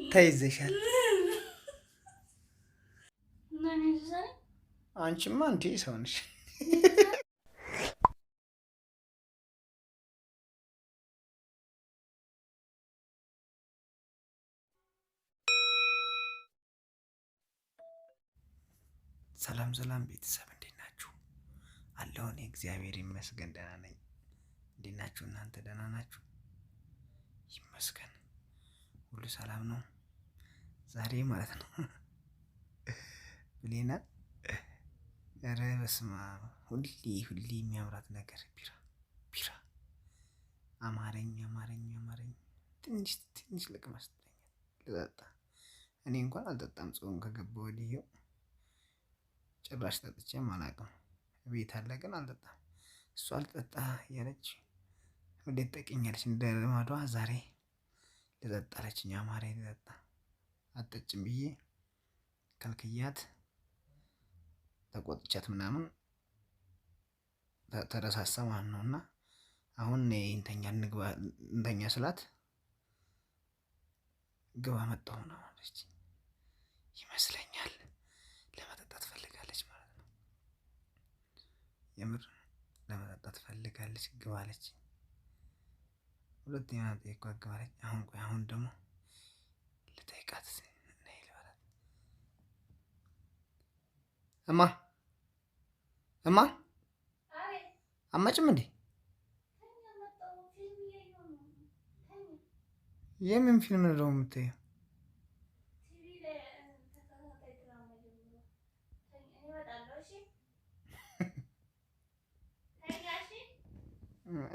ተይዘሻል። አንቺማ እንዴ ሰው ነሽ። ሰላም ሰላም ቤተሰብ እንዴት ናችሁ? አለሁ እኔ እግዚአብሔር ይመስገን ደህና ነኝ። እንዴት ናችሁ እናንተ ደህና ናችሁ? ይመስገን ሁሉ ሰላም ነው። ዛሬ ማለት ነው ብሌና ኧረ በስመ አብ ሁሌ የሚያምራት ነገር ቢራ አማረኝ ትንሽ ልቅመስ ልጠጣ። እኔ እንኳን አልጠጣም ጾም ከገባ ወዲህ ጭራሽ ጠጥቼም አላውቅም። ቤት አለ ግን አልጠጣም። እሷ አልጠጣ እያለች ወዴት ትጠቂኛለች እንደ ልማዷ ዛሬ ልጠጣ አለችኝ። አማረኝ ልጠጣ አትጠጭም ብዬ ከልክያት ተቆጥቻት ምናምን ተረሳሳ ማለት ነው። እና አሁን እንተኛ ስላት ግባ መጣሁ ነው አለች ይመስለኛል። ለመጠጣት ፈልጋለች ማለት ነው። የምር ለመጠጣት ፈልጋለች ግባ አለች። ሁለተኛ ጠየኳት ግባ አለች። አሁን ደግሞ ልጠይቃት ነይ ልበላት። እማ አትመጭም እንዴ? የምን ፊልም ነው የምታየው?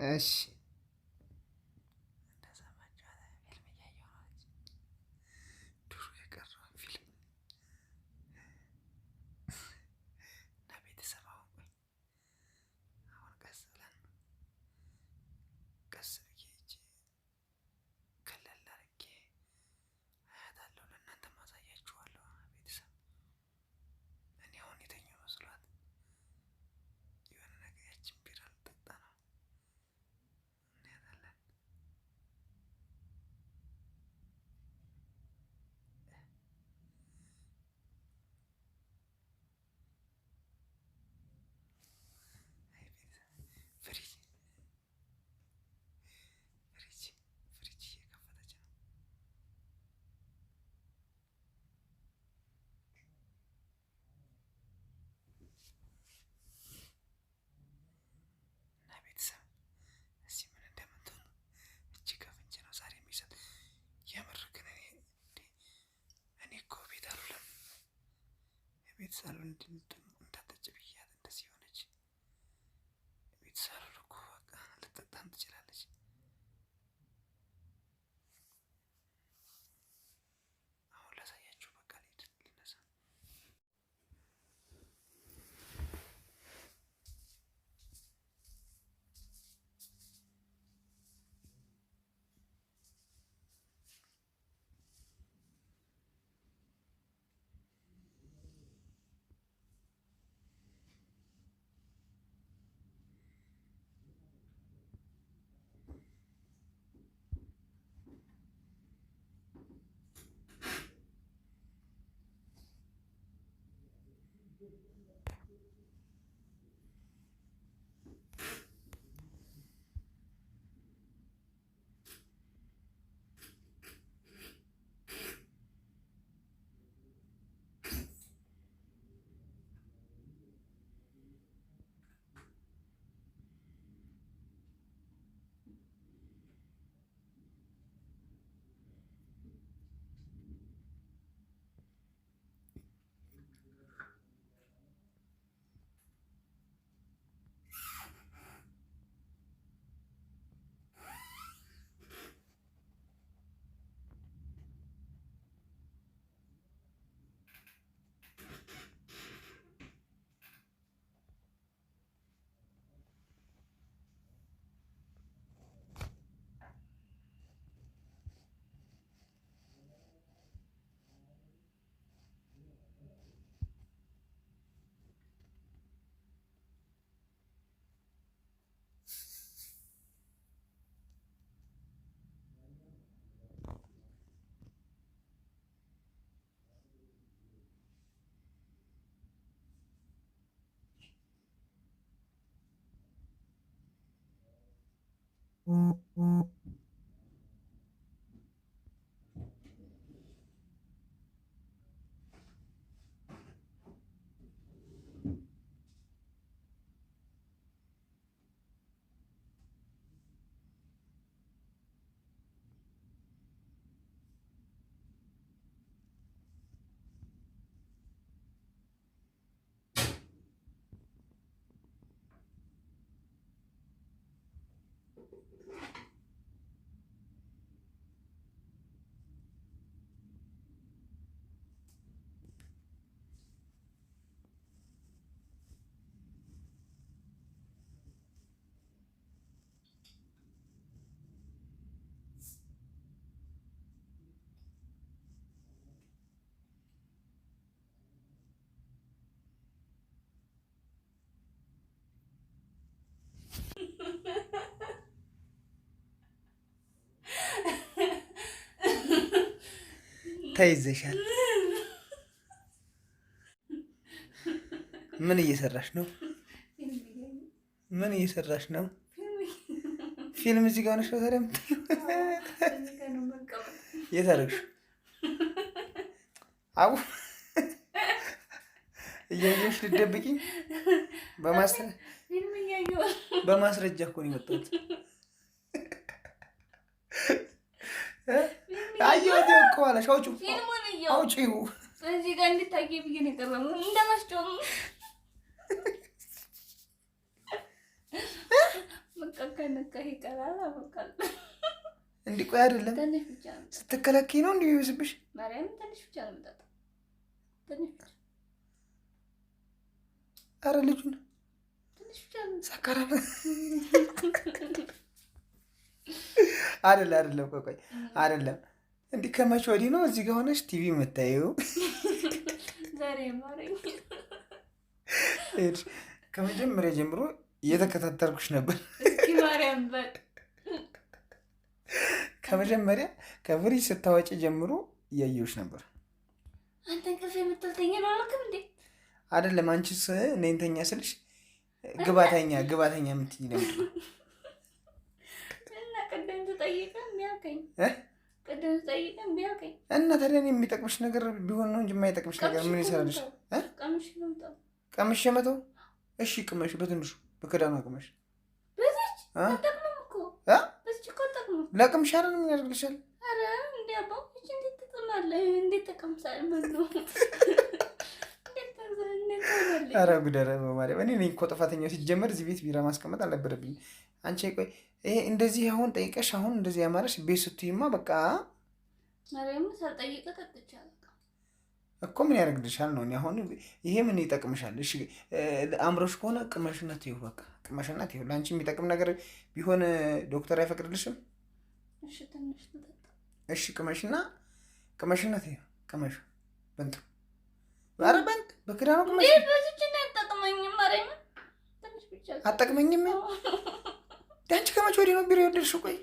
እሺ ቤት ሳሎን እንዳትጠጭ ብያት እንደዚህ ሆነች። ቤት ሳሎን እኮ በቃ ልትጠጣም ትችላለች። አሁን ላሳያችሁ በቃ ልነሳ። ተይዘሻል። ምን እየሰራሽ ነው? ምን እየሰራሽ ነው? ፊልም እዚህ ጋር ነሽ ነው ታዲያ? የት አደረግሽ? አቡ እያየሽ ልትደብቂኝ? በማስረጃ እኮ ነው የመጣሁት። አየሁት እኮ አለሽ። አውጪው አውጪው። እዚህ ጋር እንድታየ ብዬ ነው የቀረበው። እንደማስጮህ በቃ ከነካ ይቀራል። በቃ እንዲህ ቆይ አይደለም ስትከለኪ ነው እንዲህ የሚመስልሽ? ማርያም ትንሽ ብቻ ነው የምጠጣው። ትንሽ ብቻ። ኧረ ልጁን ትንሽ ብቻ ነው ሰካራም አይደለም። ቆይ አይደለም። እንዲህ ከመቼ ወዲህ ነው እዚህ ጋር ሆነሽ ቲቪ የምታየው? ዛሬ ማረኝ። ከመጀመሪያ ጀምሮ እየተከታተልኩሽ ነበር። እስኪ ማርያም በል። ከመጀመሪያ ከፍሪጅ ስታወጪ ጀምሮ እያየሁሽ ነበር። አንተ እንቅልፍ የምትልተኛ ነው አላልክም እንዴ? አይደለም። አንቺስ እኔን ተኛ ስልሽ ግባተኛ የምትይኝ ነበር። እና ቅድም ትጠይቀን ቢያልከኝ እና ታዲያ የሚጠቅምሽ ነገር ቢሆን ነው እንጂ የማይጠቅምሽ ነገር ምን ይሰራልሽ? ቀምሽ መተው። እሺ ቅመሽ፣ በትንሹ በክዳኑ ቅመሽ። ለቅምሽ አይደል? ምን ያደርግልሻል? ኧረ ጉደረ በማርያም። እኔ ነኝ እኮ ጥፋተኛው። ሲጀመር እዚህ ቤት ቢራ ማስቀመጥ አልነበረብኝም። አንቺ ቆይ ይሄ እንደዚህ አሁን ጠይቀሽ አሁን እንደዚህ ያማረሽ ቤት ስትይማ በቃ እኮ ምን ያደርግልሻል ነው። አሁን ይሄ ምን ይጠቅምሻል? እሺ አምሮሽ ከሆነ ቅመሽነት ይሁ በቃ ቅመሽነት ይሁ። ለአንቺ የሚጠቅም ነገር ቢሆን ዶክተር አይፈቅድልሽም? እሺ ቅመሽነት ይሁ ቅመሽ በንቱ ኧረ በንት በክዳኑ ቅመሽ። አጠቅመኝም አንቺ ከመቼ ወዲህ ነው ቢራ የወደድሽው? ቆይ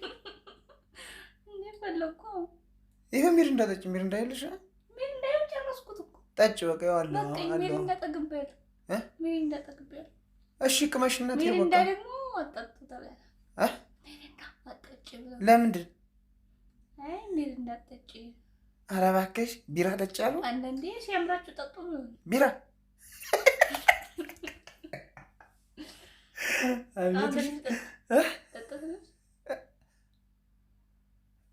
ይሄ ሚር እንዳጠጭ ሚር እንዳይልሽ ጠጭ በቃ አለው። እሺ ቅመሽነት ይሄ በቃ ለምንድን ኧረ እባክሽ ቢራ ጠጭ አሉ። አንዳንዴ ሲያምራችሁ ጠጡ ቢራ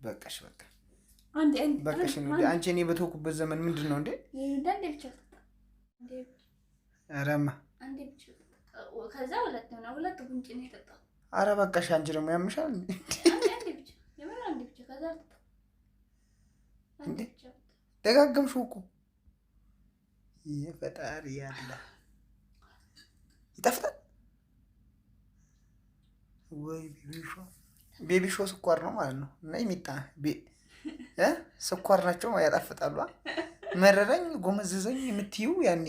በቃሽ በቃ በቃሽ። አንቺ እኔ በተውኩበት ዘመን ምንድን ነው እንዴ? ኧረማ ኧረ በቃሽ። አንቺ ደግሞ ያምሻል እንዴ? ደጋገምሽው እኮ የፈጣሪ ያለ ይጠፍታል ወይ? ቤቢ ሾ ስኳር ነው ማለት ነው። እና የሚጣ ስኳር ናቸው ያጣፍጣሉ። መረረኝ ጎመዘዘኝ የምትይው ያኔ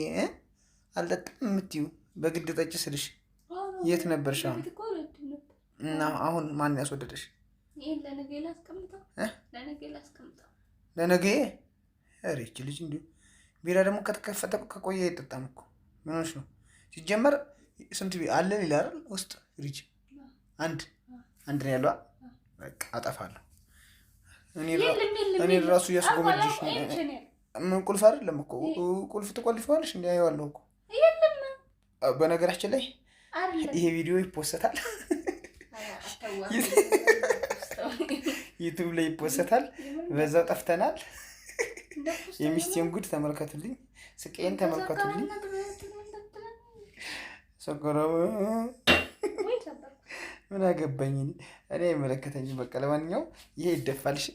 አልጠጣም የምትይው በግድ ጠጭ ስልሽ የት ነበርሽ? አሁን እና አሁን ማን ያስወደደሽ? ለነገ ሬች ልጅ እንዲሁ ቢራ ደግሞ ከተከፈተ ከቆየ አይጠጣም እኮ። ምን ሆነሽ ነው? ሲጀመር ስንት አለ ሌላ አይደል ውስጥ ፍሪጅ አንድ ነው ያለው። በቃ አጠፋለሁ። እኔ ራሱ እያስጎመጅሽ ምን ቁልፍ አይደለም እኮ ቁልፍ ትቆልፊዋለሽ እንዴ? አየዋለሁ እኮ። በነገራችን ላይ ይሄ ቪዲዮ ይፖሰታል፣ ዩቲዩብ ላይ ይፖሰታል። በዛው ጠፍተናል። የሚስቴን ጉድ ተመልከቱልኝ፣ ስቄን ተመልከቱልኝ። ሰከረው ምን አገባኝ እኔ አይመለከተኝም። በቃ ለማንኛውም ይሄ ይደፋልሽ።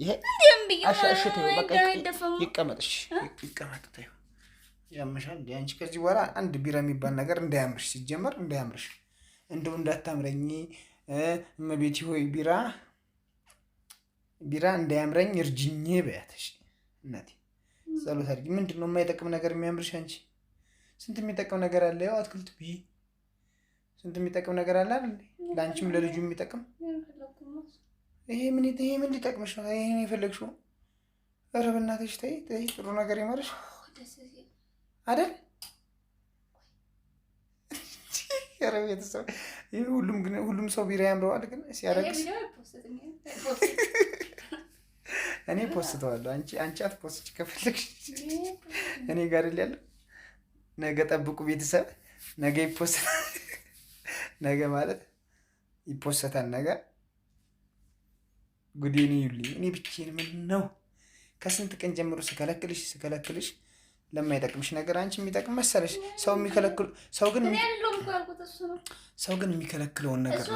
ይሄ አሻሽቶ በቃ ይቀመጥሽ፣ ይቀመጥ። ታዩ ያምሻል እንዴ አንቺ? ከዚህ በኋላ አንድ ቢራ የሚባል ነገር እንዳያምርሽ፣ ሲጀመር እንዳያምርሽ፣ እንደው እንዳታምረኝ እመቤቴ ሆይ ቢራ እንዳያምረኝ እርጅኜ በያተሽ እናቴ። ጸሎት አድርጊ። ምንድን ነው የማይጠቅም ነገር የሚያምርሽ አንቺ? ስንት የሚጠቅም ነገር አለ። ያው አትክልት ብይ፣ ስንት የሚጠቅም ነገር አለ አይደል? ለአንቺም ለልጁ የሚጠቅም ይሄ ምን ሊጠቅምሽ ነው? ይሄን የፈለግሽው? ኧረ በእናትሽ ተይ፣ ጥሩ ነገር ይመርሽ አይደል? ኧረ ቤተሰብ ሁሉም ሰው ቢራ ያምረዋል፣ ግን ሲያረግስ እኔ ፖስተዋለሁ። አንቺ አትፖስች ከፈለግሽ እኔ ጋር ያለው ነገ ጠብቁ ቤተሰብ፣ ነገ ይፖሰታል። ነገ ማለት ይፖሰታል። ነገ ጉዴን ይዩልኝ። እኔ ብቻዬን ምን ነው ከስንት ቀን ጀምሮ ስከለክልሽ ለማይጠቅምሽ ነገር አንቺ የሚጠቅም መሰለሽ? ሰው ግን የሚከለክለውን ነገር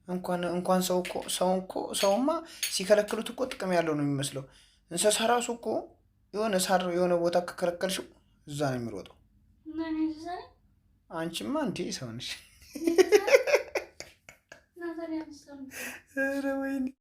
እንኳን ሰውማ ሲከለክሉት እኮ ጥቅም ያለው ነው የሚመስለው። እንስሳ ራሱ እኮ የሆነ ሳር የሆነ ቦታ ከከለከልሽው እዛ ነው የሚሮጠው። አንቺማ እንዴ ሰው ነሽ። ኧረ ወይኔ